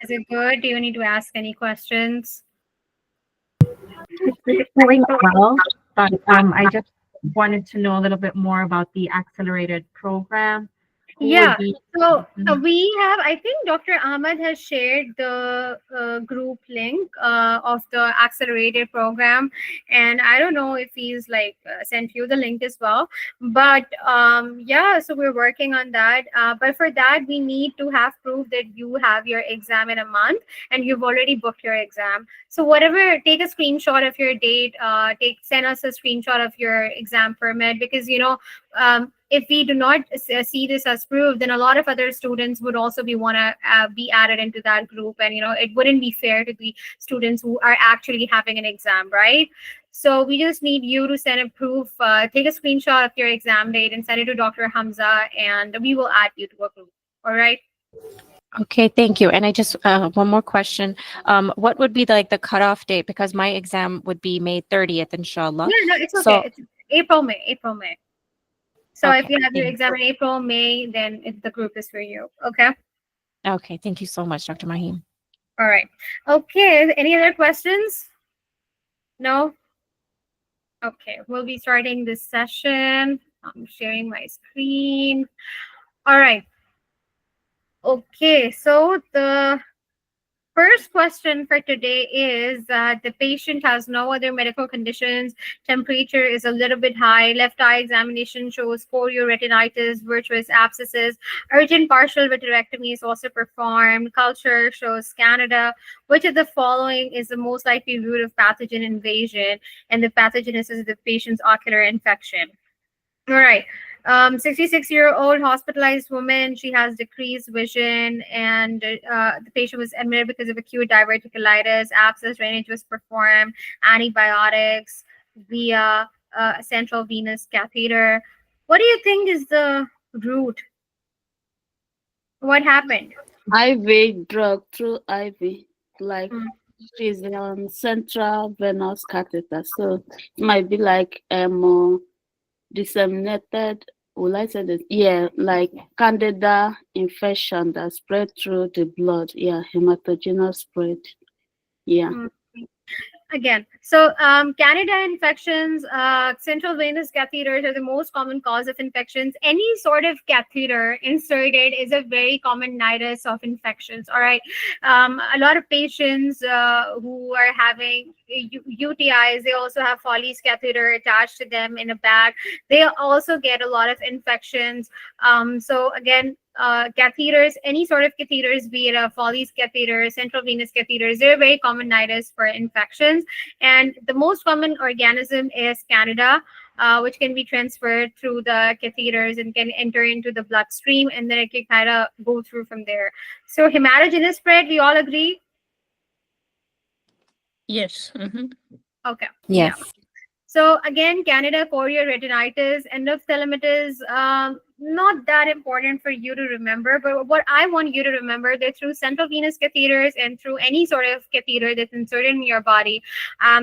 Is it good? Do you need to ask any questions? It's going well, but I just wanted to know a little bit more about the accelerated program. Who would Yeah. be? So Mhm. we have, I think Dr. Ahmad has shared the group link of the accelerated program. And I don't know if he's like sent you the link as well. But yeah, so we're working on that. But for that, we need to have proof that you have your exam in a month and you've already booked your exam. So whatever, take a screenshot of your date, send us a screenshot of your exam permit, because if we do not see this as proof, then a lot of other students would also want to be added into that group, and it wouldn't be fair to the students who are actually having an exam, right? So we just need you to send a proof, take a screenshot of your exam date and send it to Dr. Hamza, and we will add you to a group. All right. Okay, thank you. And I just one more question. What would be the cutoff date? Because my exam would be May 30th, inshallah. Yeah, no, it's okay. So It's April, May. So if okay, you have your thank exam in April, May, then the group is for you. Okay. okay, thank you so much, Dr. Maheen. All right. Okay. Any other questions? No? Okay. We'll be starting this session. I'm sharing my screen. All right. Okay. So the first question for today is that the patient has no other medical conditions. Temperature is a little bit high. Left eye examination shows chorioretinitis, virtuous abscesses. Urgent partial vitrectomy is also performed. Culture shows Canada. Which of the following is the most likely route of pathogen invasion? And the pathogenesis of the patient's ocular infection. All right. 66-year-old hospitalized woman. She has decreased vision, and the patient was admitted because of acute diverticulitis. Abscess drainage was performed. Antibiotics via central venous catheter. What do you think is the root? What happened? IV drug through IV, like Mm. she's on central venous catheter, so it might be like disseminated. Will I say that? Yeah, like candida infection that spread through the blood. Yeah, hematogenous spread. Yeah. Mm. Again, so Candida infections, central venous catheters are the most common cause of infections. Any sort of catheter inserted is a very common nidus of infections. All right, a lot of patients who are having UTIs, they also have Foley's catheter attached to them in a bag. They also get a lot of infections. So again, catheters, any sort of catheters, be it a Foley's catheter, central venous catheters, they're very common nidus for infections. And the most common organism is Candida, which can be transferred through the catheters and can enter into the bloodstream, and then it can kind of go through from there. So hematogenous spread, we all agree? Yes. Okay. Yes. Yeah. So again, Candida, chorioretinitis, endophthalmitis, not that important for you to remember. But what I want you to remember, that through central venous catheters and through any sort of catheter that's inserted in your body,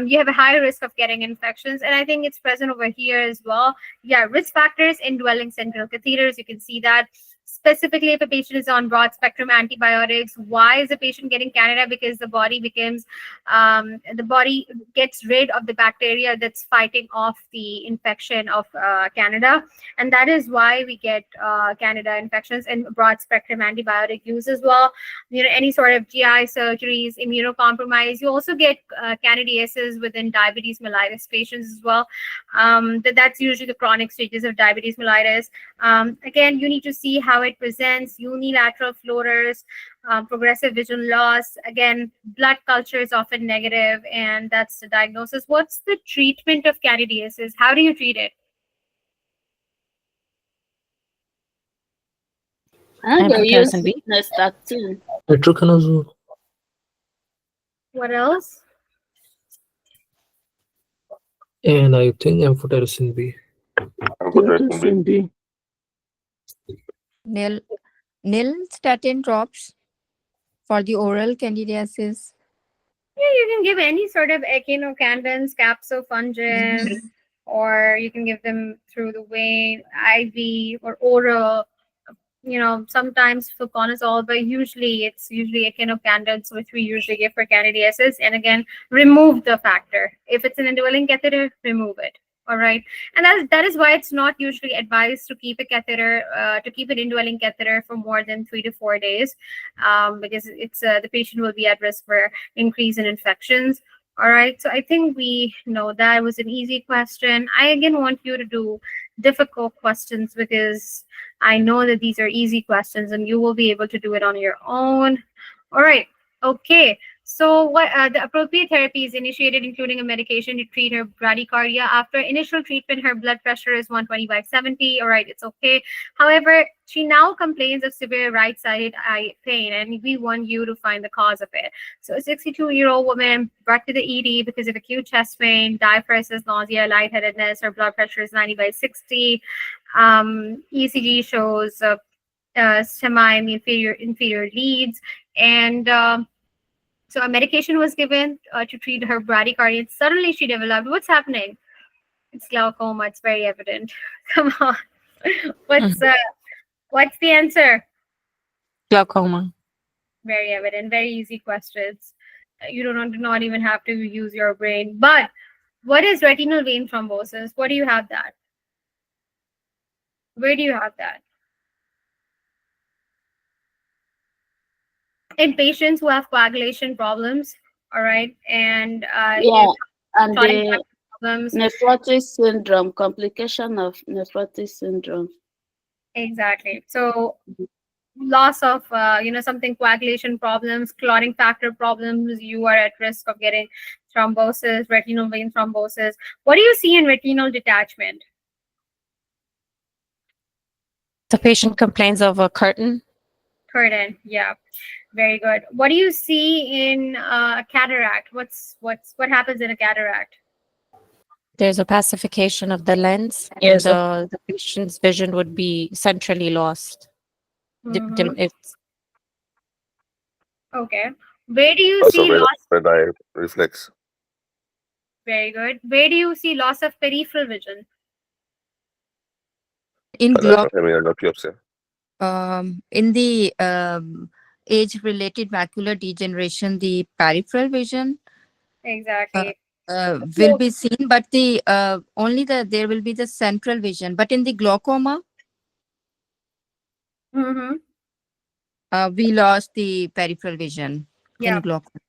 you have a high risk of getting infections. And I think it's present over here as well. Yeah, risk factors, indwelling central catheters. You can see that. Specifically, if a patient is on broad spectrum antibiotics, why is the patient getting Candida? Because the body gets rid of the bacteria that's fighting off the infection of Candida, and that is why we get Candida infections, and broad spectrum antibiotic use as well. Any sort of GI surgeries, immunocompromise. You also get candidiasis within diabetes mellitus patients as well. That's usually the chronic stages of diabetes mellitus. Again, you need to see how it presents. Unilateral floaters, progressive vision loss. Again, blood culture is often negative, and that's the diagnosis. What's the treatment of candidiasis? How do you treat it? And they use Amphotericin B. nystatin. Nitroconazole. What else? And I think amphotericin B. Amphotericin B. Nil statin drops for the oral candidiasis. Yeah, you can give any sort of echinocandins, capsofungins, or you can give them through the vein, IV or oral. sometimes fluconazole, but usually it's usually echinocandins, which we usually give for candidiasis. And again, remove the factor. If it's an indwelling catheter, remove it. All right, and that is why it's not usually advised to keep a catheter, to keep an indwelling catheter for more than 3 to 4 days, because it's the patient will be at risk for increase in infections. All right, so I think we know that was an easy question. I again want you to do difficult questions because I know that these are easy questions and you will be able to do it on your own. All right. Okay. So what the appropriate therapy is initiated, including a medication to treat her bradycardia. After initial treatment, her blood pressure is 120/70. All right, it's okay. However, she now complains of severe right-sided eye pain, and we want you to find the cause of it. So a 62-year-old woman brought to the ED because of acute chest pain, diaphoresis, nausea, lightheadedness. Her blood pressure is 90/60. ECG shows semi in the inferior leads, and so a medication was given to treat her bradycardia. Suddenly she developed. What's happening? It's glaucoma. It's very evident. Come on. What's the answer? Glaucoma. Very evident. Very easy questions. You do not even have to use your brain. But what is retinal vein thrombosis? What do you have that? Where do you have that? In patients who have coagulation problems, all right, and Yeah, and chronic the problems. nephrotic syndrome, complication of nephrotic syndrome. Exactly. So loss of something, coagulation problems, clotting factor problems, you are at risk of getting thrombosis, retinal vein thrombosis. What do you see in retinal detachment? The patient complains of a curtain. Curtain. Yeah, very good. What do you see in a cataract? What happens in a cataract? There's a pacification of the lens, and the patient's vision would be centrally lost. It's Okay. Where do you Also, see loss? red eye reflex. Very good. Where do you see loss of peripheral vision? In Biopsy. in the age-related macular degeneration, the peripheral vision Exactly. will be seen, but the only there will be the central vision. But in the glaucoma, we lost the peripheral vision Yeah. in glaucoma.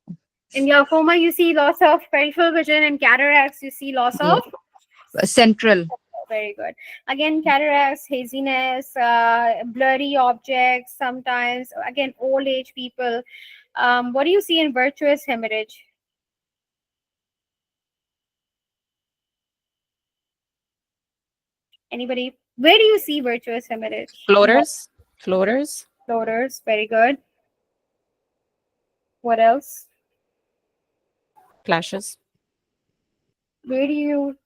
In glaucoma, you see loss of peripheral vision. In cataracts, you see loss of Central. very good. Again, cataracts, haziness, blurry objects. Sometimes, again, old age people. What do you see in virtuous hemorrhage? Anybody? Where do you see virtuous hemorrhage? floaters. Floaters. Very good. What else? Flashes. Where do you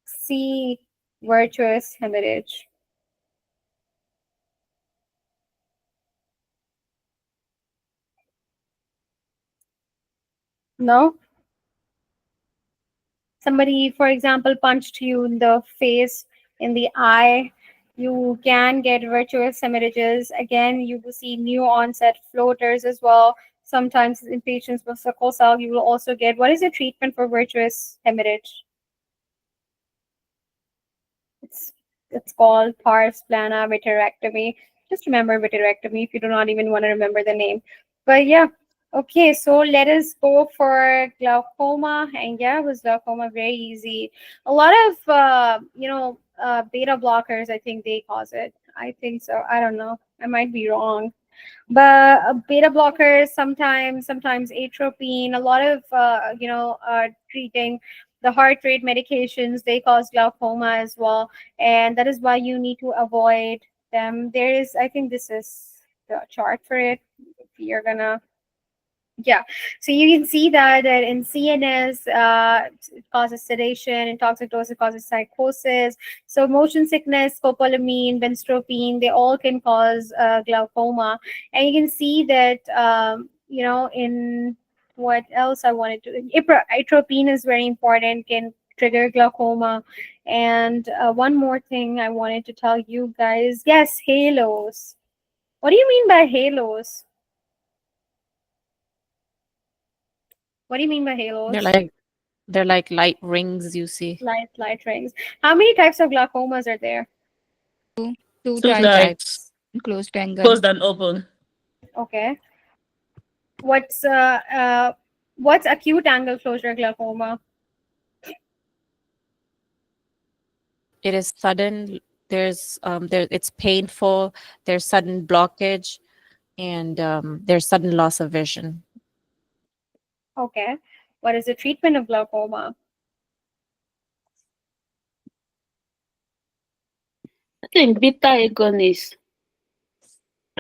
see virtuous hemorrhage? No? Somebody, for example, punched you in the face, in the eye, you can get virtuous hemorrhages. Again, you will see new onset floaters as well. Sometimes in patients with sickle cell, you will also get, what is the treatment for virtuous hemorrhage? It's called pars plana vitrectomy. Just remember vitrectomy if you do not even want to remember the name. But yeah, okay, so let us go for glaucoma. And yeah, it was glaucoma, very easy. A lot of beta blockers, I think they cause it. I think so. I don't know. I might be wrong. But beta blockers, sometimes atropine, a lot of treating the heart rate medications, they cause glaucoma as well, and that is why you need to avoid them. There is, I think this is the chart for it. If you're gonna, yeah, so you can see that in CNS, it causes sedation, in toxic dose it causes psychosis. So motion sickness, scopolamine, benztropine, they all can cause glaucoma. And you can see that, in what else I wanted to, atropine is very important, can trigger glaucoma. And one more thing I wanted to tell you guys. Yes, halos. What do you mean by halos? What do you mean by halos? They're like light rings you see. Light rings. How many types of glaucomas are there? Two Two Two types. types, types. Closed angle. closed and open. Okay. What's uh, uh what's acute angle closure glaucoma? It is sudden. It's painful. There's sudden blockage, and there's sudden loss of vision. Okay. What is the treatment of glaucoma? I think beta agonist.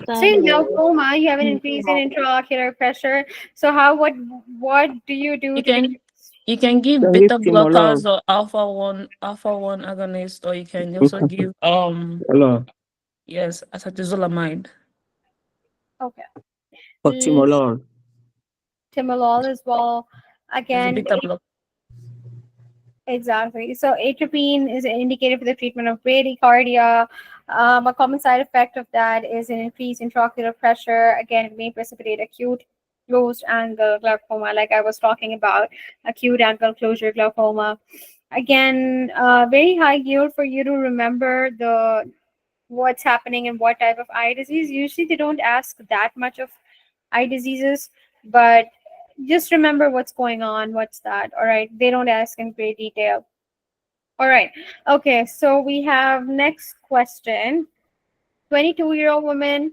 So in glaucoma, you have an increase in intraocular pressure. So what do you do You to can decrease? you can give Can beta give timolol. blockers or alpha one agonist, or you can also give Hello. yes, acetazolamide. Okay. Or Mm, timolol. timolol as well. It's a Again, beta block. exactly. So atropine is indicated for the treatment of bradycardia. A common side effect of that is an increase in intraocular pressure. Again, it may precipitate acute closed angle glaucoma, like I was talking about, acute angle closure glaucoma. Again, very high yield for you to remember the what's happening and what type of eye disease. Usually, they don't ask that much of eye diseases, but just remember what's going on, what's that. All right, they don't ask in great detail. All right, okay, so we have next question. 22-year-old woman,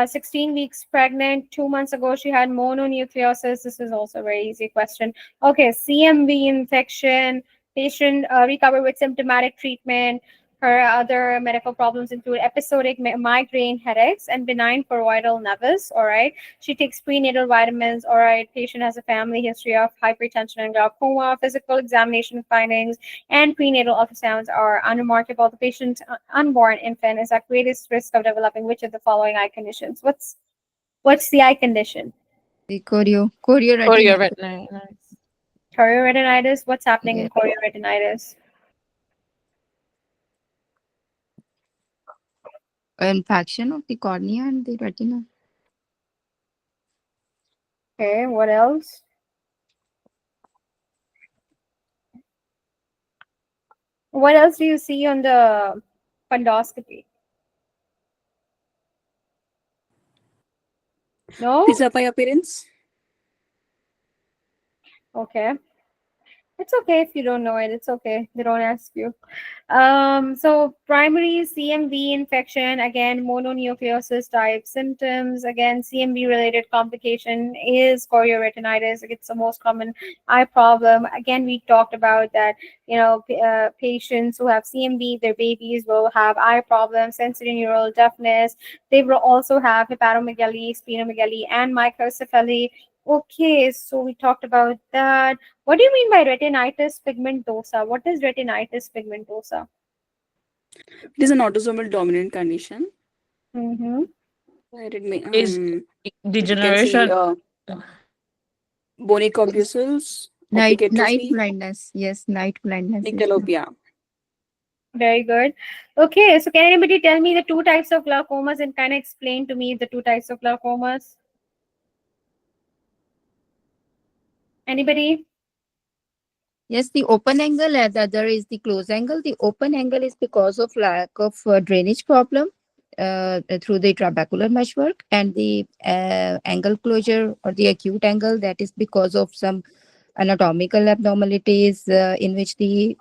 16 weeks pregnant. 2 months ago, she had mononucleosis. This is also a very easy question. Okay, CMV infection. Patient recovered with symptomatic treatment. Her other medical problems include episodic migraine headaches and benign choroidal nevus. All right. She takes prenatal vitamins. All right. Patient has a family history of hypertension and glaucoma. Physical examination findings and prenatal ultrasounds are unremarkable. The patient's unborn infant is at greatest risk of developing which of the following eye conditions? What's the eye condition? The chorioretinitis. Chorioretinitis. Chorioretinitis. What's happening Yeah. in chorioretinitis? Infection of the cornea and the retina. Okay, what else? What else do you see on the fundoscopy? No? Pizza pie appearance. Okay. It's okay if you don't know it. It's okay. They don't ask you. So primary CMV infection, again, mononucleosis type symptoms. Again, CMV related complication is chorioretinitis. It's the most common eye problem. Again, we talked about that, patients who have CMV, their babies will have eye problems, sensory neural deafness. They will also have hepatomegaly, splenomegaly, and microcephaly. Okay, so we talked about that. What do you mean by retinitis pigmentosa? What is retinitis pigmentosa? It is an autosomal dominant condition Mm-hmm. where it may Is you can see degeneration. bony corpuscles, Night optic atrophy, blindness. Yes, night blindness. nyctalopia. Very good. Okay, so can anybody tell me the two types of glaucomas and kind of explain to me the two types of glaucomas? Anybody? Yes, the open angle and the other is the close angle. The open angle is because of lack of drainage problem through the trabecular meshwork, and the angle closure or the acute angle, that is because of some anatomical abnormalities in which the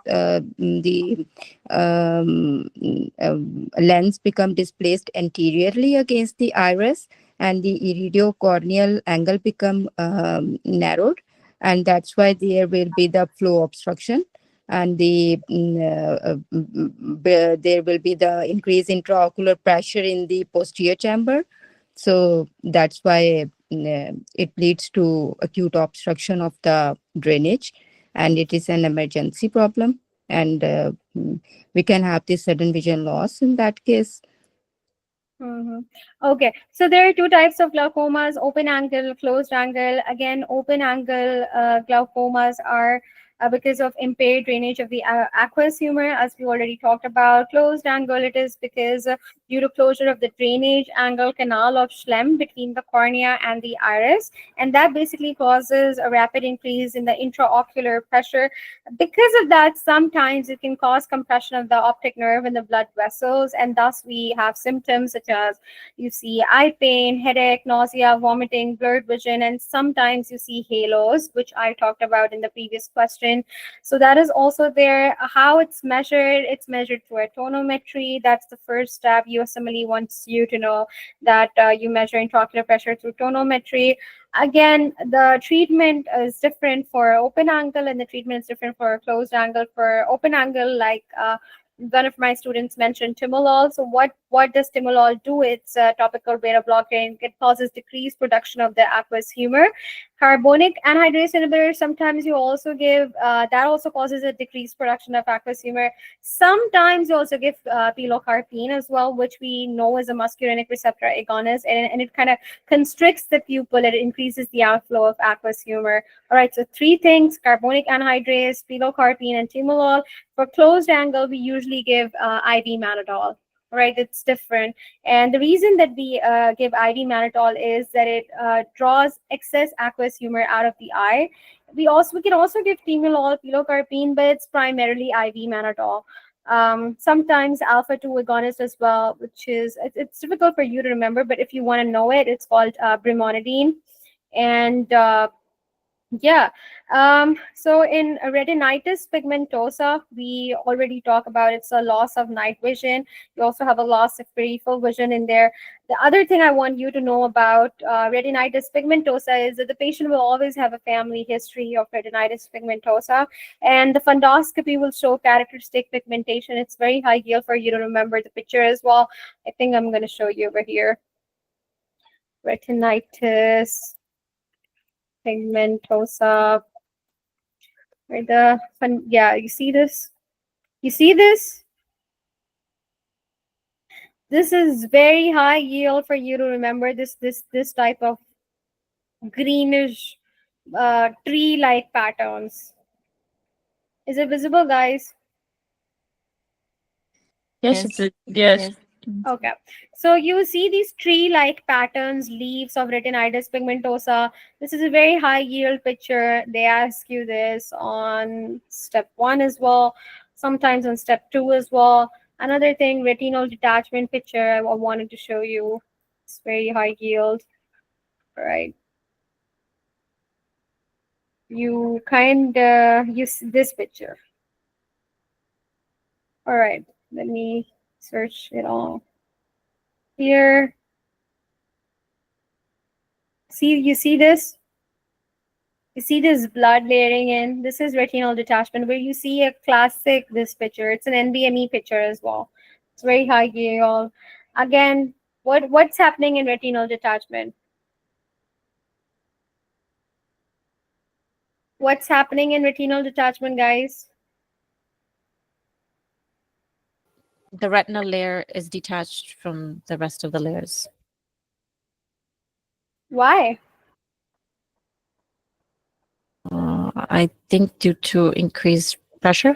lens become displaced anteriorly against the iris, and the iridocorneal angle become narrowed, and that's why there will be the flow obstruction, and there will be the increase in intraocular pressure in the posterior chamber. So that's why it leads to acute obstruction of the drainage, and it is an emergency problem, and we can have this sudden vision loss in that case. Mm-hmm. Okay, so there are two types of glaucomas: open angle, closed angle. Again, open angle glaucomas are because of impaired drainage of the aqueous humor, as we already talked about. Closed angle, it is because due to closure of the drainage angle canal of Schlemm between the cornea and the iris, and that basically causes a rapid increase in the intraocular pressure. Because of that, sometimes it can cause compression of the optic nerve in the blood vessels, and thus we have symptoms such as you see eye pain, headache, nausea, vomiting, blurred vision, and sometimes you see halos, which I talked about in the previous question. So that is also there. How it's measured through a tonometry. That's the first step. USMLE wants you to know that you measure intraocular pressure through tonometry. Again, the treatment is different for open angle and the treatment is different for closed angle. For open angle, like one of my students mentioned timolol. So what does timolol do? It's a topical beta blocker and it causes decreased production of the aqueous humor. Carbonic anhydrase inhibitor, sometimes you also give, that also causes a decreased production of aqueous humor. Sometimes you also give pilocarpine as well, which we know is a muscarinic receptor agonist, and it kind of constricts the pupil. It increases the outflow of aqueous humor. All right, so three things: carbonic anhydrase, pilocarpine, and timolol. For closed angle, we usually give IV mannitol. Right, it's different. And the reason that we give IV mannitol is that it draws excess aqueous humor out of the eye. We can also give timolol, pilocarpine, but it's primarily IV mannitol. Sometimes alpha 2 agonist as well, which is it's difficult for you to remember, but if you want to know it, it's called brimonidine. And yeah. So in retinitis pigmentosa, we already talked about it's a loss of night vision. You also have a loss of peripheral vision in there. The other thing I want you to know about retinitis pigmentosa is that the patient will always have a family history of retinitis pigmentosa, and the fundoscopy will show characteristic pigmentation. It's very high yield for you to remember the picture as well. I think I'm going to show you over here. Retinitis pigmentosa. Right, yeah, you see this? You see this? This is very high yield for you to remember this type of greenish tree-like patterns. Is it visible, guys? Yes, it's yes. Okay, so you see these tree-like patterns, leaves of retinitis pigmentosa. This is a very high yield picture. They ask you this on step 1 as well, sometimes on step 2 as well. Another thing, retinal detachment picture I wanted to show you. It's very high yield. All right. You use this picture. All right, let me search it all here. You see this? You see this blood layering in? This is retinal detachment, where you see a classic, this picture. It's an NBME picture as well. It's very high yield. Again, what's happening in retinal detachment? What's happening in retinal detachment, guys? The retinal layer is detached from the rest of the layers. Why? I think due to increased pressure.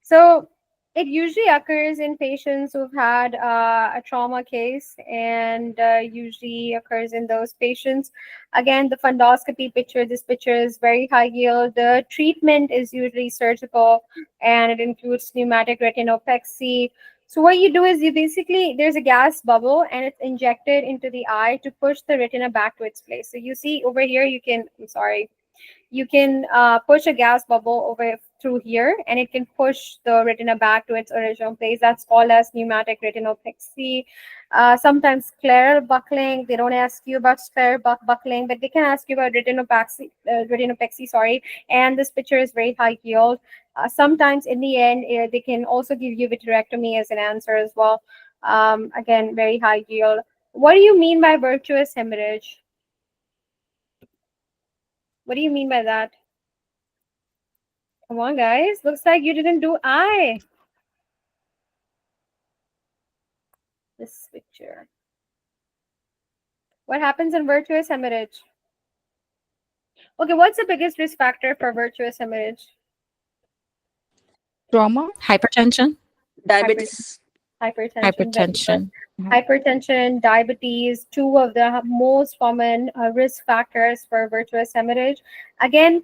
So it usually occurs in patients who've had a trauma case, and usually occurs in those patients. Again, the fundoscopy picture, this picture is very high yield. The treatment is usually surgical, and it includes pneumatic retinopexy. So what you do is there's a gas bubble and it's injected into the eye to push the retina back to its place. So you see over here, you can push a gas bubble over through here, and it can push the retina back to its original place. That's called as pneumatic retinopexy. Sometimes scleral buckling. They don't ask you about scleral buckling, but they can ask you about retinopexy. Sorry. And this picture is very high yield. Sometimes in the end, they can also give you vitrectomy as an answer as well. Again, very high yield. What do you mean by virtuous hemorrhage? What do you mean by that? Come on, guys. Looks like you didn't do eye. This picture. What happens in virtuous hemorrhage? Okay, what's the biggest risk factor for virtuous hemorrhage? Trauma. Hypertension. Diabetes. Hypertension. Very good. Hypertension. Mhm. Hypertension, diabetes, two of the most common risk factors for virtuous hemorrhage. Again,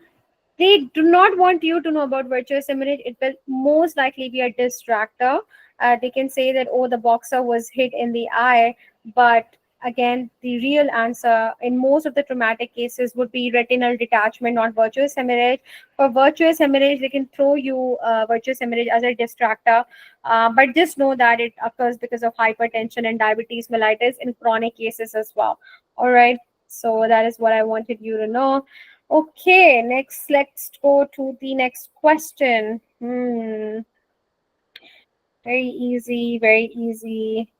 they do not want you to know about virtuous hemorrhage. It will most likely be a distractor. They can say that, oh, the boxer was hit in the eye, but again, the real answer in most of the traumatic cases would be retinal detachment, not virtuous hemorrhage. For virtuous hemorrhage, they can throw you virtuous hemorrhage as a distractor, but just know that it occurs because of hypertension and diabetes mellitus in chronic cases as well. All right, so that is what I wanted you to know. Okay, next, let's go to the next question. Very easy, very easy,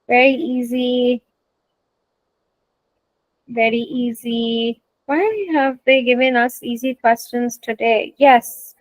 very easy, very easy. Why have they given us easy questions today? Yes.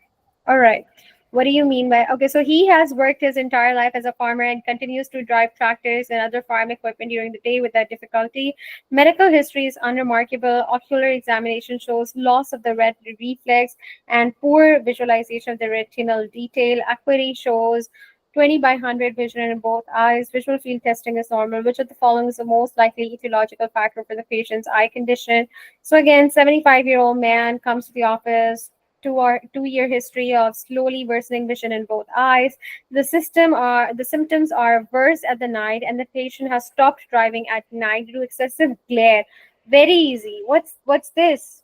All right. What do you mean by, okay, so he has worked his entire life as a farmer and continues to drive tractors and other farm equipment during the day without difficulty. Medical history is unremarkable. Ocular examination shows loss of the red reflex and poor visualization of the retinal detail. Acuity shows 20 by 100 vision in both eyes. Visual field testing is normal. Which of the following is the most likely etiological factor for the patient's eye condition? So again, 75-year-old man comes to the office, 2-year history of slowly worsening vision in both eyes. The symptoms are worse at the night, and the patient has stopped driving at night due to excessive glare. Very easy. What's this?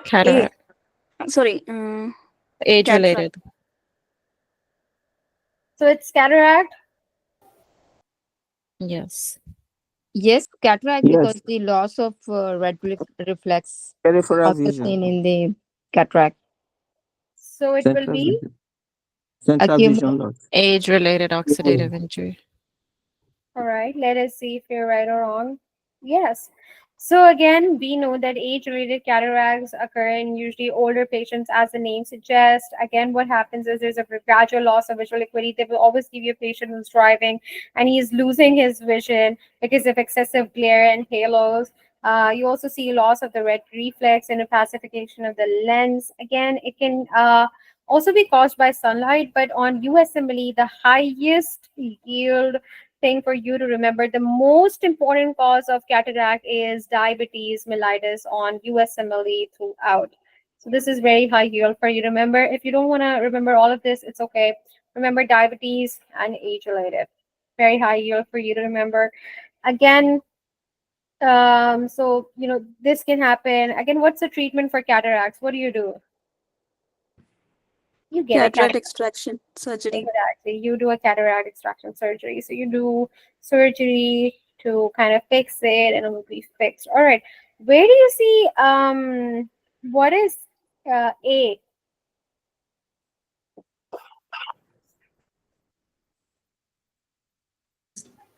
Cataract. Sorry. Age Cataract. related. So it's cataract. Yes. Yes, cataract Yes. because the loss of red reflex Peripheral also vision. seen in the cataract. So it will Central be vision. Central Acute- vision loss. Age related oxidative injury. all right. Let us see if you're right or wrong. Yes. So again, we know that age-related cataracts occur in usually older patients, as the name suggests. Again, what happens is there's a gradual loss of visual acuity. They will always give you a patient who's driving and he's losing his vision because of excessive glare and halos. You also see loss of the red reflex and a pacification of the lens. Again, it can also be caused by sunlight, but on USMLE, the highest yield thing for you to remember, the most important cause of cataract is diabetes mellitus on USMLE throughout. So this is very high yield for you to remember. If you don't want to remember all of this, it's okay. Remember diabetes and age related. Very high yield for you to remember. Again, so this can happen. Again, what's the treatment for cataracts? What do? You get a Cataract cataract. extraction surgery. Exactly. You do a cataract extraction surgery. So you do surgery to kind of fix it and it will be fixed. All right. Where do you see what is A?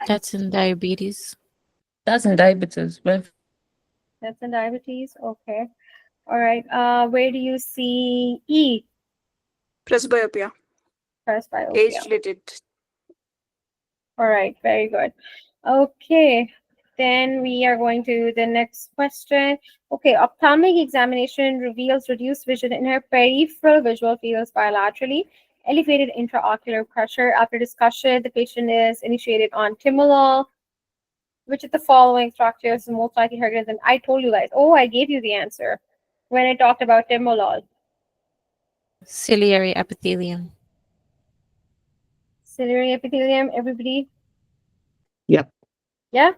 That's in diabetes. That's in diabetes. But That's in diabetes. Okay. All right. Where do you see E? Presbyopia. Presbyopia. Age-related. All right, very good. Okay, then we are going to the next question. Okay, ophthalmic examination reveals reduced vision in her peripheral visual fields bilaterally, elevated intraocular pressure. After discussion, the patient is initiated on timolol. Which of the following structures is most likely heard than I told you guys? Oh, I gave you the answer when I talked about timolol. Ciliary epithelium. Ciliary epithelium, everybody? Yep. Yeah?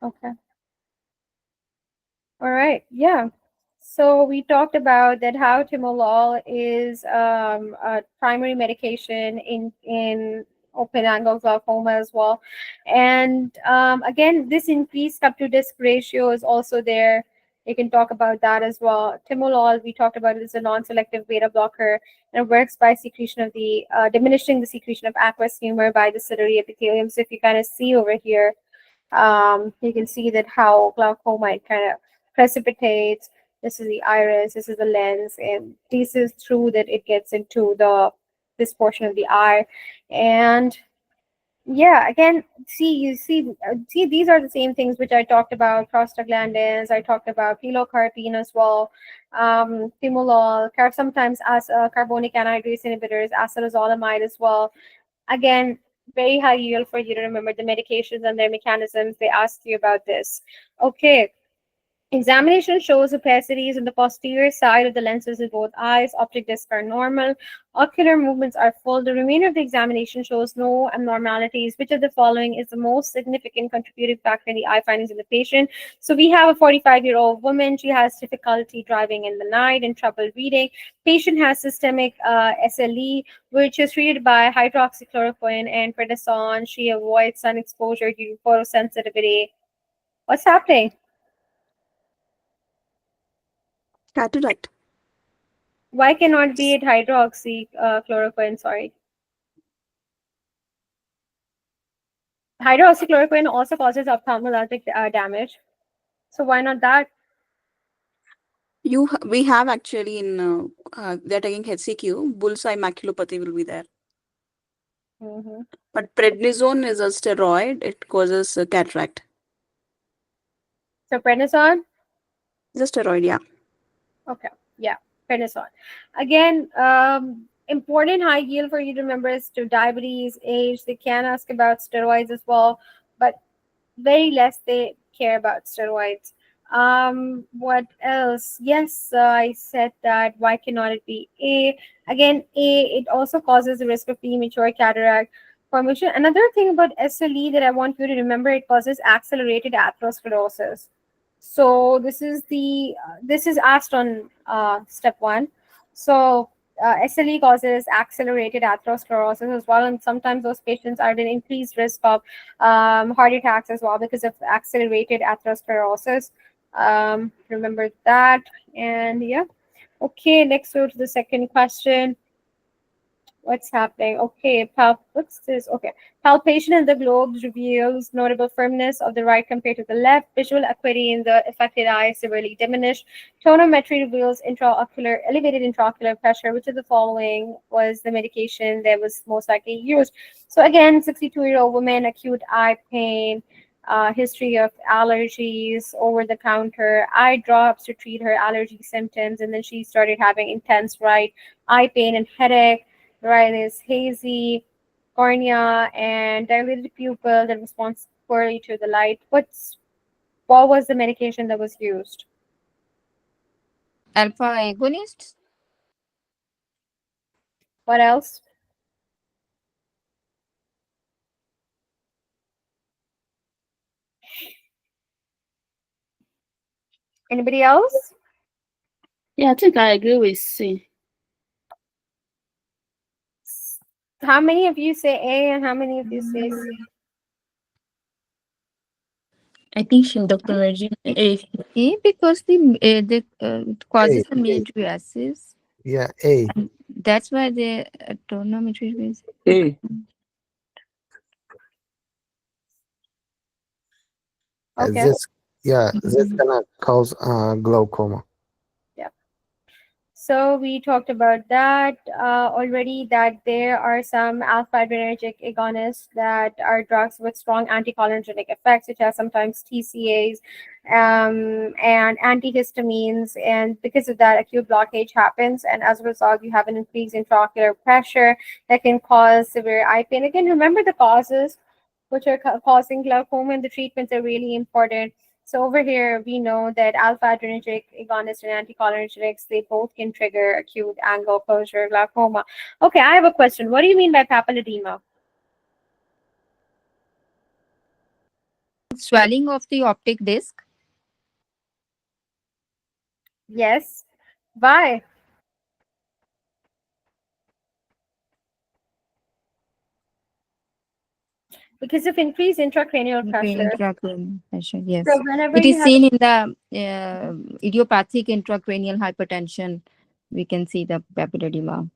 Okay. All right. Yeah. So we talked about that how timolol is a primary medication in open angle glaucoma as well, and again, this increased cup to disc ratio is also there. You can talk about that as well. Timolol, we talked about it, is a non-selective beta blocker, and it works by secretion of the diminishing the secretion of aqueous humor by the ciliary epithelium. So if you kind of see over here, you can see that how glaucoma it kind of precipitates. This is the iris, this is the lens, and this is through that it gets into this portion of the eye. And Yeah, again, see, these are the same things which I talked about: prostaglandins. I talked about pilocarpine as well, timolol, sometimes as carbonic anhydrase inhibitors, acetazolamide as well. Again, very high yield for you to remember the medications and their mechanisms. They ask you about this. Okay. Examination shows opacities on the posterior side of the lenses in both eyes. Optic discs are normal. Ocular movements are full. The remainder of the examination shows no abnormalities. Which of the following is the most significant contributing factor in the eye findings in the patient? So we have a 45-year-old woman. She has difficulty driving in the night and trouble reading. Patient has systemic SLE, which is treated by hydroxychloroquine and prednisone. She avoids sun exposure due to photosensitivity. What's happening? Cataract. Why cannot be it hydroxychloroquine? Sorry. Hydroxychloroquine also causes ophthalmologic damage. So why not that? We have actually in they're taking HCQ. Bullseye maculopathy will be there. Mm-hmm. But prednisone is a steroid. It causes cataract. So prednisone? It's a steroid, yeah. Okay. Yeah, prednisone. Again, important high yield for you to remember is to diabetes, age. They can ask about steroids as well, but very less they care about steroids. What else? Yes, I said that. Why cannot it be A? Again, A, it also causes the risk of premature cataract formation. Another thing about SLE that I want you to remember, it causes accelerated atherosclerosis. So this is asked on step one. So SLE causes accelerated atherosclerosis as well, and sometimes those patients are at an increased risk of heart attacks as well because of accelerated atherosclerosis. Remember that. And yeah. Okay, next go to the second question. What's happening? Okay, what's this? Okay, palpation in the globes reveals notable firmness of the right compared to the left. Visual acuity in the affected eye severely diminished. Tonometry reveals elevated intraocular pressure. Which of the following was the medication that was most likely used? So again, 62-year-old woman, acute eye pain, history of allergies, over the counter eye drops to treat her allergy symptoms, and then she started having intense right eye pain and headache. Right is hazy cornea and dilated pupil that responds poorly to the light. What was the medication that was used? Alpha agonists. What else? Anybody else? Yeah, I think I agree with C. How many of you say A and how many of you say C? I think she, Dr. Regina, Because it causes the military acids. Yeah, A. And that's why the tonometry is. A. Okay. This gonna cause glaucoma. So we talked about that already, that there are some alpha-adrenergic agonists that are drugs with strong anticholinergic effects, which are sometimes TCAs and antihistamines. And because of that, acute blockage happens. And as a result, you have an increase in intraocular pressure that can cause severe eye pain. Again, remember the causes which are causing glaucoma, and the treatments are really important. So over here, we know that alpha-adrenergic agonists and anticholinergics, they both can trigger acute angle closure glaucoma. Okay, I have a question. What do you mean by papilledema? Swelling of the optic disc. Yes. Why? Because of increased intracranial pressure. Intracranial pressure, yes. So whenever It you is have seen in the idiopathic intracranial hypertension. We can see the papilledema.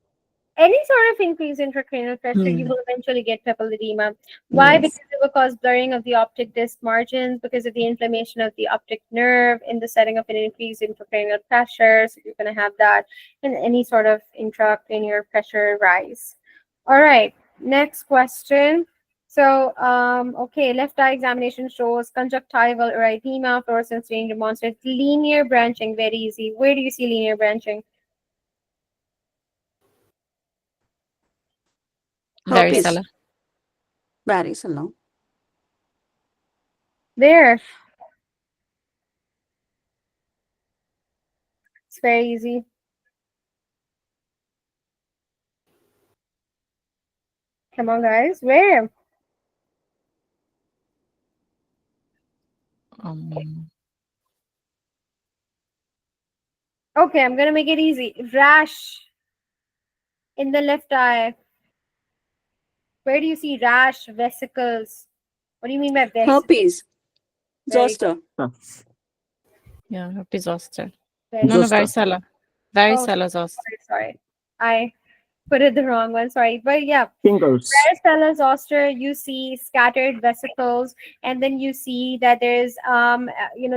any sort of increased intracranial pressure, you Hmm. will eventually get papilledema. Why? Yes. Because it will cause blurring of the optic disc margins because of the inflammation of the optic nerve in the setting of an increased intracranial pressure. So you're going to have that and any sort of intracranial pressure rise. All right, next question. So, okay, left eye examination shows conjunctival erythema, fluorescence staining demonstrates linear branching, very easy. Where do you see linear branching? Herpes. Varicella. Varicella. There. It's very easy. Come on, guys. Where? Okay, I'm gonna make it easy. Rash in the left eye. Where do you see rash, vesicles? What do you mean by vesicles? Herpes. Very Zoster. Yeah, herpes zoster. Very No, no, good. varicella. Varicella zoster. Sorry. I put it the wrong one. Sorry. But yeah, Shingles. varicella zoster, you see scattered vesicles, and then you see that there's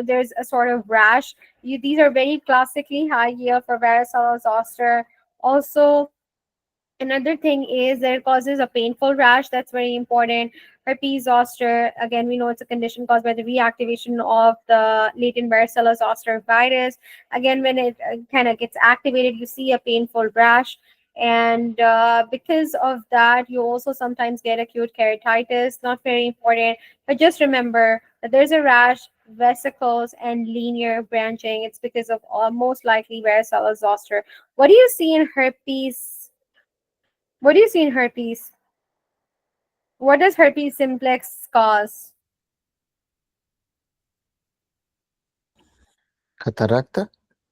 there's a sort of rash. These are very classically high yield for varicella zoster. Also, another thing is that it causes a painful rash. That's very important. Herpes zoster, again, we know it's a condition caused by the reactivation of the latent varicella zoster virus. Again, when it kind of gets activated, you see a painful rash. And because of that, you also sometimes get acute keratitis. Not very important, but just remember that there's a rash, vesicles, and linear branching. It's because of most likely varicella zoster. What do you see in herpes? What do you see in herpes? What does herpes simplex cause? Cataracta?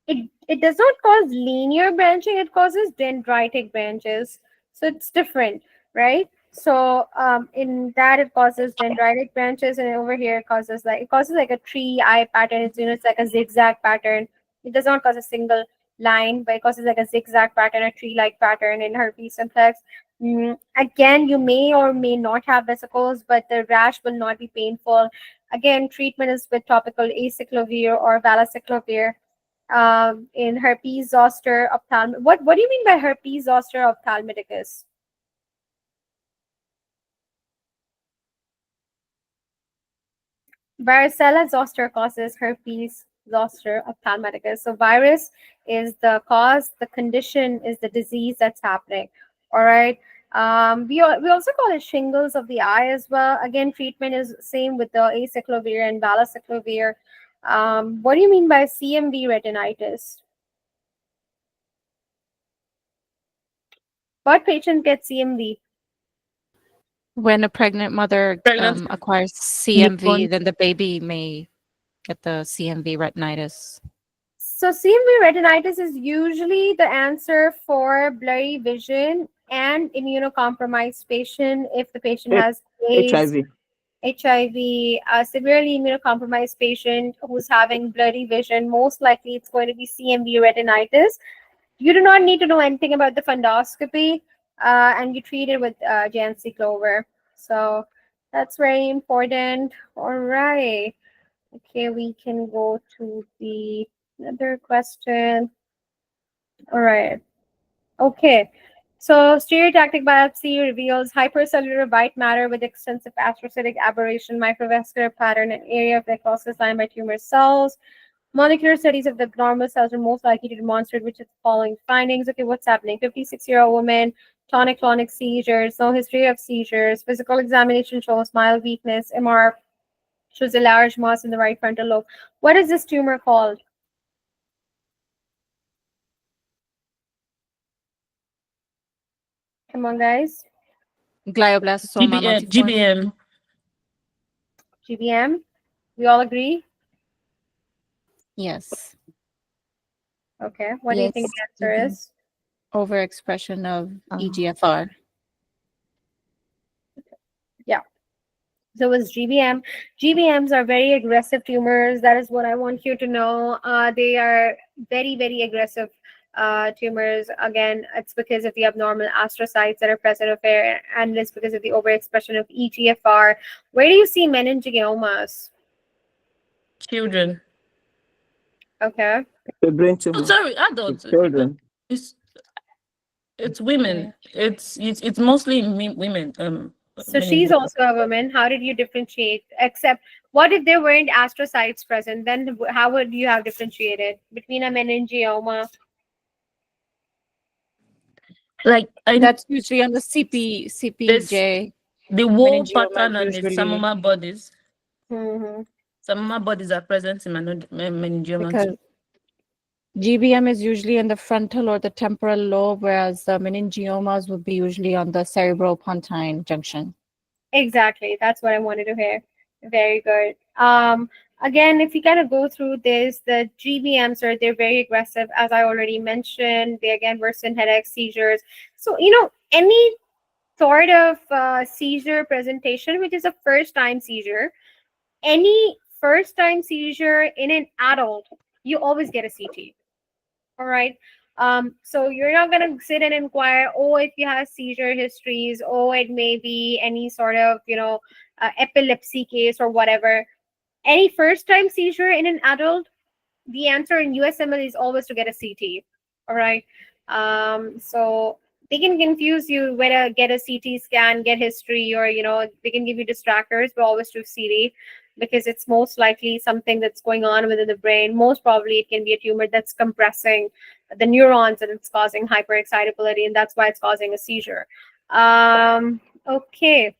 It does not cause linear branching, it causes dendritic branches. So it's different, right? So in that it causes dendritic branches, and over here it causes like a tree eye pattern. It's like a zigzag pattern. It does not cause a single line, but it causes like a zigzag pattern, a tree-like pattern in herpes simplex. Again, you may or may not have vesicles, but the rash will not be painful. Again, treatment is with topical acyclovir or valacyclovir. In herpes zoster ophthalmic. What do you mean by herpes zoster ophthalmiticus? Varicella zoster causes herpes zoster ophthalmiticus. So virus is the cause, the condition is the disease that's happening. All right. We also call it shingles of the eye as well. Again, treatment is same with the acyclovir and valacyclovir. What do you mean by CMV retinitis? What patient gets CMV? When a pregnant mother Pregnant. acquires CMV, then the baby may get the CMV retinitis. So CMV retinitis is usually the answer for blurry vision and immunocompromised patient if the patient has AIDS, HIV, a severely immunocompromised patient who's having blurry vision. Most likely it's going to be CMV retinitis. You do not need to know anything about the fundoscopy, and you treat it with Jancy Clover. So that's very important. All right. Okay, we can go to the another question. All right. Okay. So stereotactic biopsy reveals hypercellular white matter with extensive astrocytic aberration, microvascular pattern, and area of necrosis lined by tumor cells. Molecular studies of the normal cells are most likely to demonstrate which of the following findings. Okay, what's happening? 56-year-old woman, tonic-clonic seizures, no history of seizures. Physical examination shows mild weakness. MR shows a large mass in the right frontal lobe. What is this tumor called? Come on, guys. Glioblastoma multiforme. GBM. GBM. We all agree? Yes. Okay. What do you think the answer is? Overexpression of EGFR. Yeah. So it was GBM. GBMs are very aggressive tumors. That is what I want you to know. They are very, very aggressive tumors. Again, it's because of the abnormal astrocytes that are present over there, and it's because of the overexpression of EGFR. Where do you see meningiomas? Children. Okay. The brain tumor. Oh, sorry, adults. It's women. It's mostly women. So she's meningioma. also a woman. How did you differentiate? Except, what if there weren't astrocytes present? Then how would you have differentiated between a meningioma? Like That's usually on the this CPJ. the whole Meningioma pattern is on the some of usually my bodies. Hmm. Some of my bodies are present in meningioma because too. GBM is usually in the frontal or the temporal lobe, whereas the meningiomas would be usually on the cerebropontine junction. Exactly. That's what I wanted to hear. Very good. Again, if you kind of go through this, the GBMs are they're very aggressive, as I already mentioned. They again worsen headaches, seizures. So any sort of seizure presentation, which is a first time seizure, any first time seizure in an adult, you always get a CT. All right. So you're not gonna sit and inquire, oh, if you have seizure histories, oh, it may be any sort of, epilepsy case or whatever. Any first time seizure in an adult, the answer in USMLE is always to get a CT. All right. So they can confuse you whether get a CT scan, get history, or they can give you distractors, but always do CT because it's most likely something that's going on within the brain. Most probably it can be a tumor that's compressing the neurons and it's causing hyperexcitability, and that's why it's causing a seizure. Okay.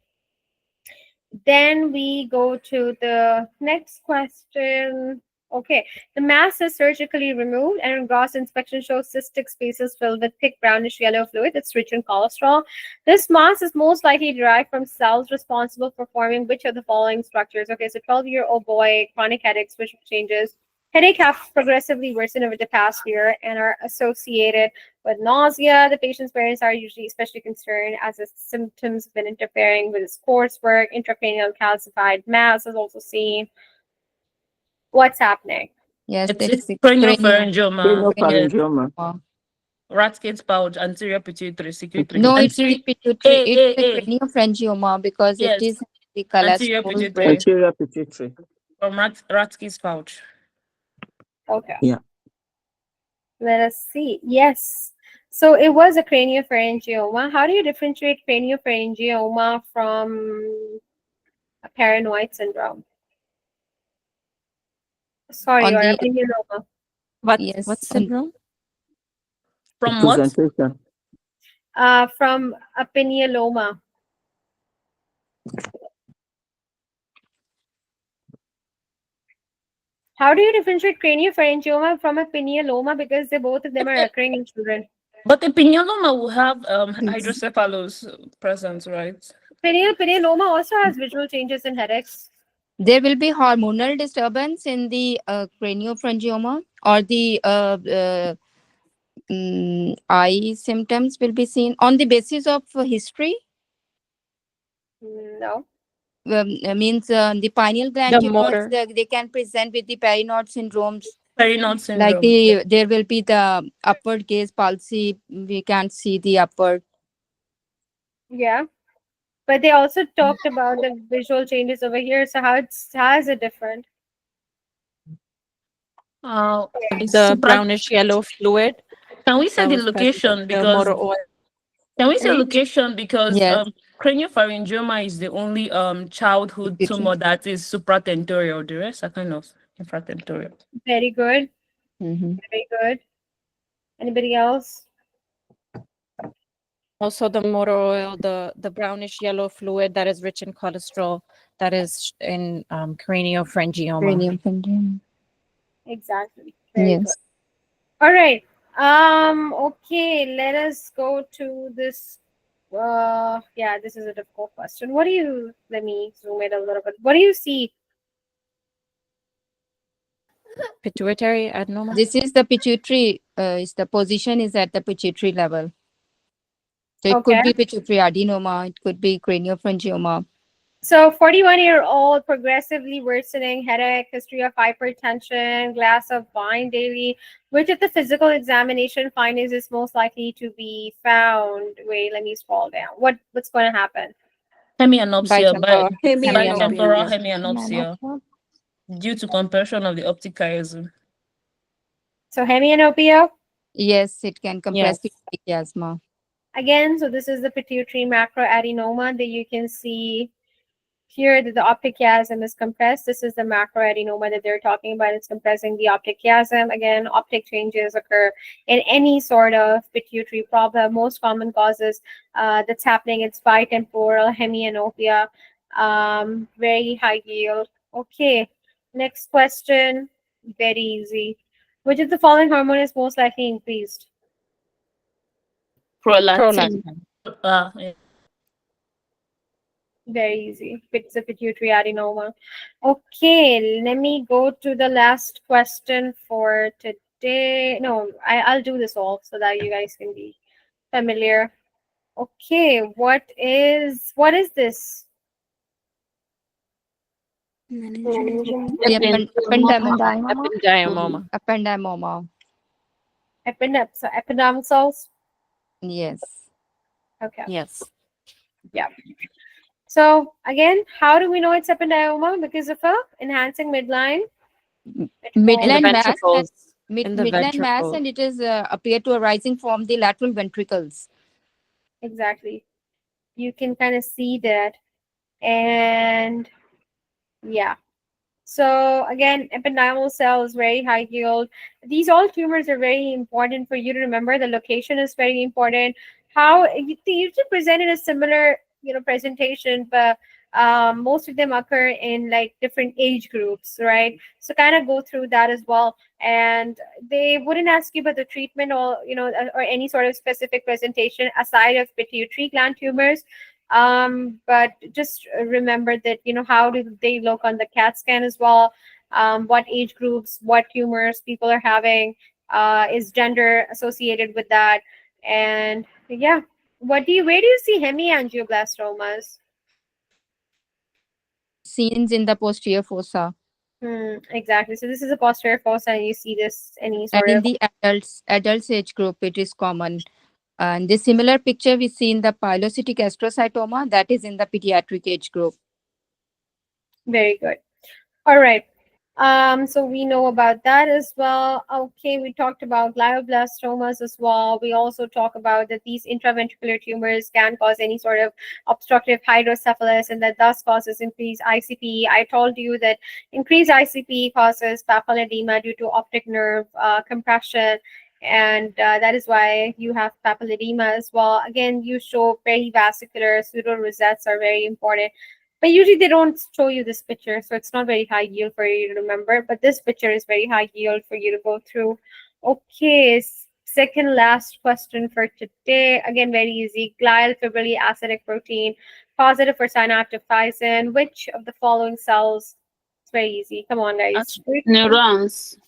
Then we go to the next question. Okay, the mass is surgically removed and a gross inspection shows cystic spaces filled with thick brownish yellow fluid that's rich in cholesterol. This mass is most likely derived from cells responsible for forming which of the following structures? Okay, so 12-year-old boy, chronic headaches, which changes. Headache have progressively worsened over the past year and are associated with nausea. The patient's parents are usually especially concerned as the symptoms have been interfering with his coursework. Intracranial calcified mass is also seen. What's happening? Yes, It's that is craniopharyngioma. Yes. craniopharyngioma. Ratkins pouch, anterior pituitary, secretory. No, it's the Anterior, pituitary. It's the A. craniopharyngioma because it Yes. is the Anterior cholesterol. pituitary. Anterior pituitary. From Ratkins pouch. Okay. Yeah. Let us see. Yes. So it was a craniopharyngioma. How do you differentiate craniopharyngioma from a paranoid syndrome? Sorry, On or a the pinealoma. What yes, syndrome? From what? Presentation. From a pinealoma. How do you differentiate craniopharyngioma from a pinealoma? Because both of them are occurring in children. But the pinealoma will have hydrocephalus present, right? Pinealoma also has visual changes in headaches. there will be hormonal disturbance in the craniopharyngioma, or the eye symptoms will be seen on the basis of history. No. Means the pineal gland The tumors, motor. they can present with the Perinaud syndromes. Perinaud Like syndrome. there will be the upward gaze palsy. We can't see the upward. Yeah. But they also talked about the visual changes over here. So how is it different? The brownish yellow fluid Can we say that the was present, location? the Because motor oil. can we say Right? location? Because Yes. craniopharyngioma is the only childhood tumor that is supratentorial. The rest are kind of infratentorial. Very good. Mm-hmm. Very good. Anybody else? Also, the motor oil, the brownish yellow fluid that is rich in cholesterol, that is in craniopharyngioma. Craniopharyngioma. Exactly. Very Yes. good. All right. Okay, let us go to this. Yeah, this is a difficult question. Let me zoom in a little bit. What do you see? Pituitary adenoma. This is the pituitary. Is the position is at the pituitary level. So it Okay. could be pituitary adenoma. It could be craniopharyngioma. So 41-year-old, progressively worsening headache, history of hypertension, glass of wine daily. Which of the physical examination findings is most likely to be found? Wait, let me scroll down. What's going to happen? Hemianopsia, Hemianopia, bitemporal yes. hemianopsia, due to compression of the optic chiasm. So hemianopia? Yes, it can compress Yes. the chiasma. Again, so this is the pituitary macroadenoma that you can see here, that the optic chiasm is compressed. This is the macroadenoma that they're talking about. It's compressing the optic chiasm. Again, optic changes occur in any sort of pituitary problem. Most common causes that's happening, it's bitemporal hemianopia, very high yield. Okay, next question, very easy. Which of the following hormone is most likely increased? Prolactin. Yeah. Very easy. It's a pituitary adenoma. Okay, let me go to the last question for today. No, I'll do this all so that you guys can be familiar. Okay, what is this? Ependymoma. Ependymoma. Epidermal cells? Yes. Okay. Yes. Yeah. So again, how do we know it's ependymoma? Because of a enhancing midline. Midline mass. ventricles. And, In the midline mass, ventricle. and it is appear to arising from the lateral ventricles. Exactly. You can kind of see that. And yeah. So again, ependymal cells, very high yield. These all tumors are very important for you to remember. The location is very important. How they usually present in a similar, presentation, but most of them occur in like different age groups, right? So kind of go through that as well. And they wouldn't ask you about the treatment or or any sort of specific presentation aside of pituitary gland tumors. But just remember that, how do they look on the CAT scan as well? What age groups, what tumors people are having, is gender associated with that? And yeah, where do you see hemiangioblastomas? Scenes in the posterior fossa. Exactly. So this is a posterior fossa, and you see this any And sort in of. the adults age group, it is common. And the similar picture we see in the pilocytic astrocytoma, that is in the pediatric age group. Very good. All right. So we know about that as well. Okay, we talked about glioblastomas as well. We also talk about that these intraventricular tumors can cause any sort of obstructive hydrocephalus, and that thus causes increased ICP. I told you that increased ICP causes papilledema due to optic nerve compression, and that is why you have papilledema as well. Again, you show perivascular pseudo rosettes are very important. But usually they don't show you this picture, so it's not very high yield for you to remember. But this picture is very high yield for you to go through. Okay, second last question for today. Again, very easy. Glial fibrillary acidic protein, positive for synaptophysin. Which of the following cells? It's very easy. Come on, guys. Neurons.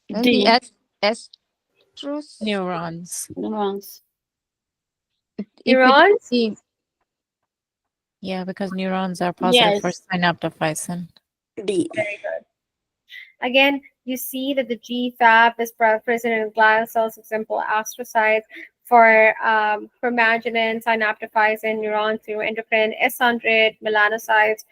And D. the astros. Neurons. Neurons. If it is Neurons? the- Yeah, because neurons are positive for Yes. synaptophysin. D. Very good. Again, you see that the GFAP is present in glial cells, example astrocytes, for formagginin, synaptophysin, neurons through endocrine, S100, melanocytes.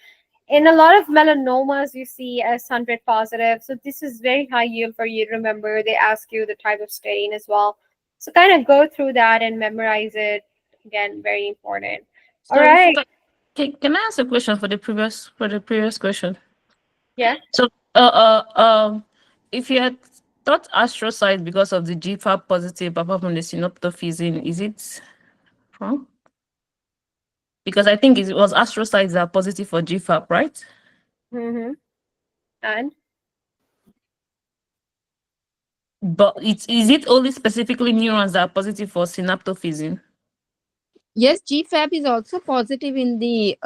In a lot of melanomas, you see S100 positive. So this is very high yield for you to remember. They ask you the type of stain as well. So kind of go through that and memorize it. Again, very important. All So right. can I ask a question for the previous question? Yeah. So if you had thought astrocyte because of the GFAP positive apart from the synaptophysin, is it wrong? Because I think it was astrocytes that are positive for GFAP, right? Mm-hmm. And But is it only specifically neurons that are positive for synaptophysin? Yes, GFAP is also positive in the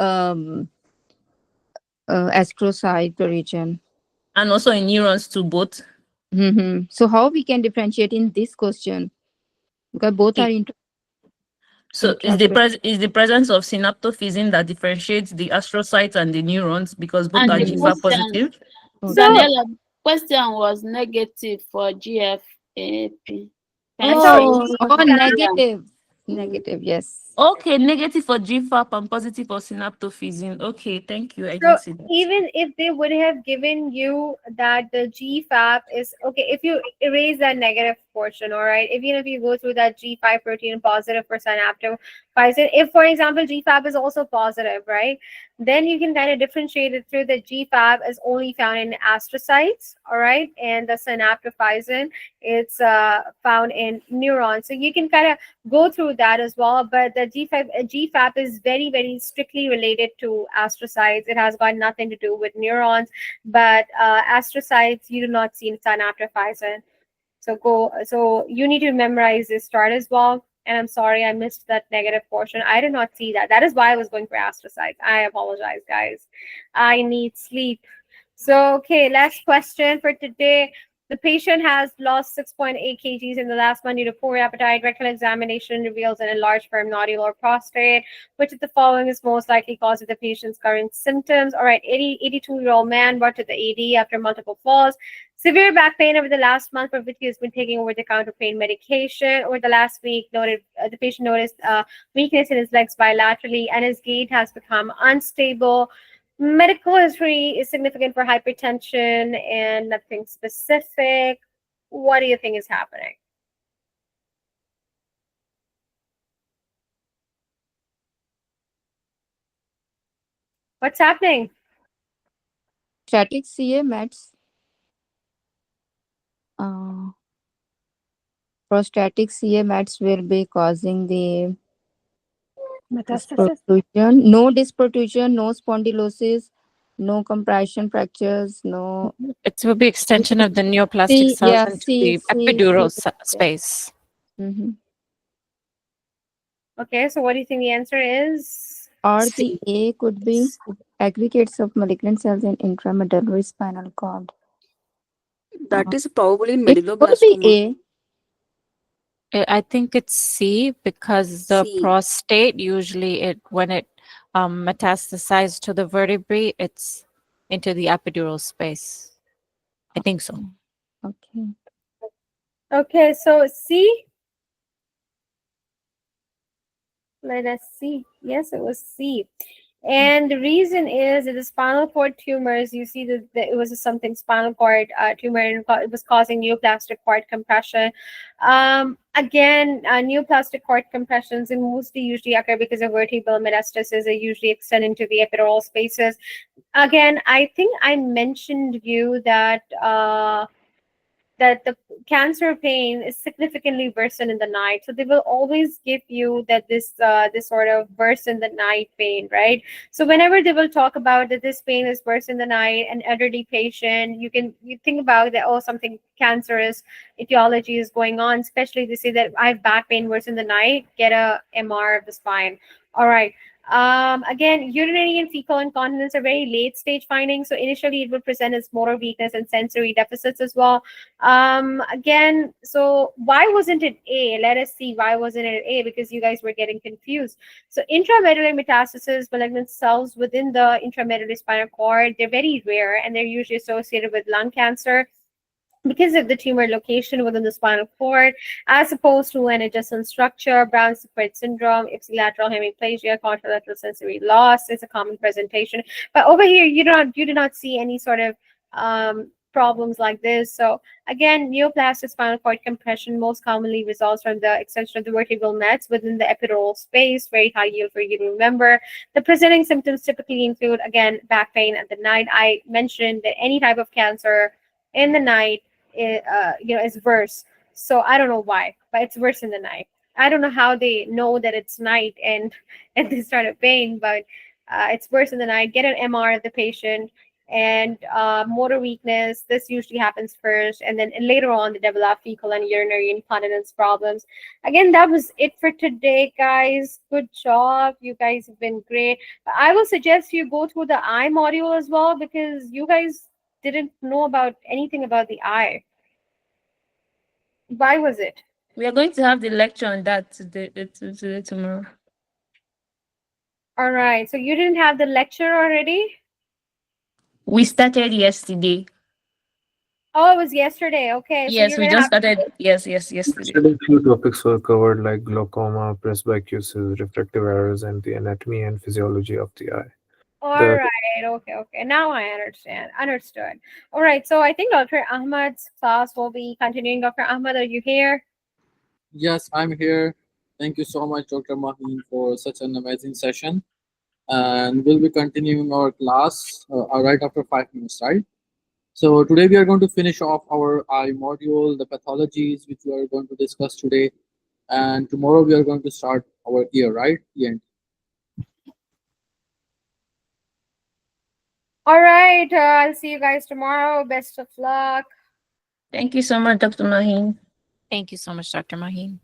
astrocyte region. And also in neurons too, both. So how we can differentiate in this question? Because both are into. So is the presence of synaptophysin that differentiates the astrocytes and the neurons because both And are the GFAP question, positive? Daniela, question was negative for GFAP. Negative. Negative, yes. Okay, negative for GFAP and positive for synaptophysin. Okay, thank you. I so didn't see that. even if they would have given you that the GFAP is okay, if you erase that negative portion, all right? Even if you go through that G5 protein positive for synaptophysin, if for example GFAP is also positive, right, then you can kind of differentiate it through the GFAP is only found in astrocytes, all right, and the synaptophysin it's found in neurons. So you can kind of go through that as well. But the GFAP is very, very strictly related to astrocytes. It has got nothing to do with neurons. But astrocytes, you do not see in synaptophysin. So you need to memorize this chart as well. And I'm sorry I missed that negative portion. I did not see that. That is why I was going for astrocytes. I apologize, guys. I need sleep. So, okay, last question for today. The patient has lost 6.8 kgs in the last month due to poor appetite. Rectal examination reveals an enlarged firm nodule or prostate. Which of the following is most likely cause of the patient's current symptoms? All right, 82-year-old man brought to the AD after multiple falls. Severe back pain over the last month for which he has been taking over-the-counter pain medication. Over the last week, the patient noticed weakness in his legs bilaterally and his gait has become unstable. Medical history is significant for hypertension and nothing specific. What do you think is happening? What's happening? Static CA mets. Prostatic CA mets will be causing the Metastasis. disprotusion. No disprotusion, no spondylosis, no compression fractures, no. It will be extension of the neoplastic C, cells yeah, into C, the C, epidural C. space. Okay, so what do you think the answer is? Or C. the A could be aggregates of malignant cells in intramedullary spinal cord. That is probably in It could be medulloblastoma. A. I think it's C because the C. prostate usually when it metastasizes to the vertebrae, it's into the epidural space. I think so. Okay. Okay, so C. Let us see. Yes, it was C. And the reason is that the spinal cord tumors, you see that it was something spinal cord tumor and it was causing neoplastic cord compression. Again, neoplastic cord compressions and mostly usually occur because of vertebral metastasis. They usually extend into the epidural spaces. Again, I think I mentioned you that that the cancer pain is significantly worsened in the night. So they will always give you that this sort of worse in the night pain, right? So whenever they will talk about that this pain is worse in the night, an elderly patient, you think about that, oh, something cancerous etiology is going on, especially they say that I have back pain worse in the night, get a MR of the spine. All right. Again, urinary and fecal incontinence are very late stage findings. So initially it will present as motor weakness and sensory deficits as well. Again, so why wasn't it A? Let us see why wasn't it A, because you guys were getting confused. So intramedullary metastasis, malignant cells within the intramedullary spinal cord, they're very rare and they're usually associated with lung cancer because of the tumor location within the spinal cord, as opposed to an adjacent structure. Brown-Sequard syndrome, ipsilateral hemiplegia, contralateral sensory loss is a common presentation. But over here, you do not see any sort of problems like this. So again, neoplastic spinal cord compression most commonly results from the extension of the vertebral nets within the epidural space, very high yield for you to remember. The presenting symptoms typically include, again, back pain at the night. I mentioned that any type of cancer in the night is worse. So I don't know why, but it's worse in the night. I don't know how they know that it's night and they start a pain, but it's worse in the night. Get an MR of the patient. And motor weakness, this usually happens first, and then later on they develop fecal and urinary incontinence problems. Again, that was it for today, guys. Good job, you guys have been great. I will suggest you go through the eye module as well, because you guys didn't know about anything about the eye. Why was it? We are going to have the lecture on that today tomorrow. All right, so you didn't have the lecture already? We started yesterday. Oh, it was yesterday. Okay, so Yes, you're we gonna just have started. Yes, yesterday. Yesterday, few topics were covered like glaucoma, presbycusis, refractive errors, and the anatomy and physiology of the eye. All The right. Okay. Now I understand. Understood. All right. So I think Dr. Ahmad's class will be continuing. Dr. Ahmad, are you here? Yes, I'm here. Thank you so much, Dr. Maheen, for such an amazing session. And we'll be continuing our class right after 5 minutes, right? So today we are going to finish off our eye module, the pathologies which we are going to discuss today. And tomorrow we are going to start our ear, right? ENT. All right. I'll see you guys tomorrow. Best of luck. Thank you so much, Dr. Maheen. Thank you so much, Dr. Maheen.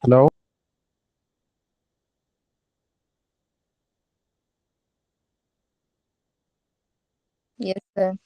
Hello. Yes, sir.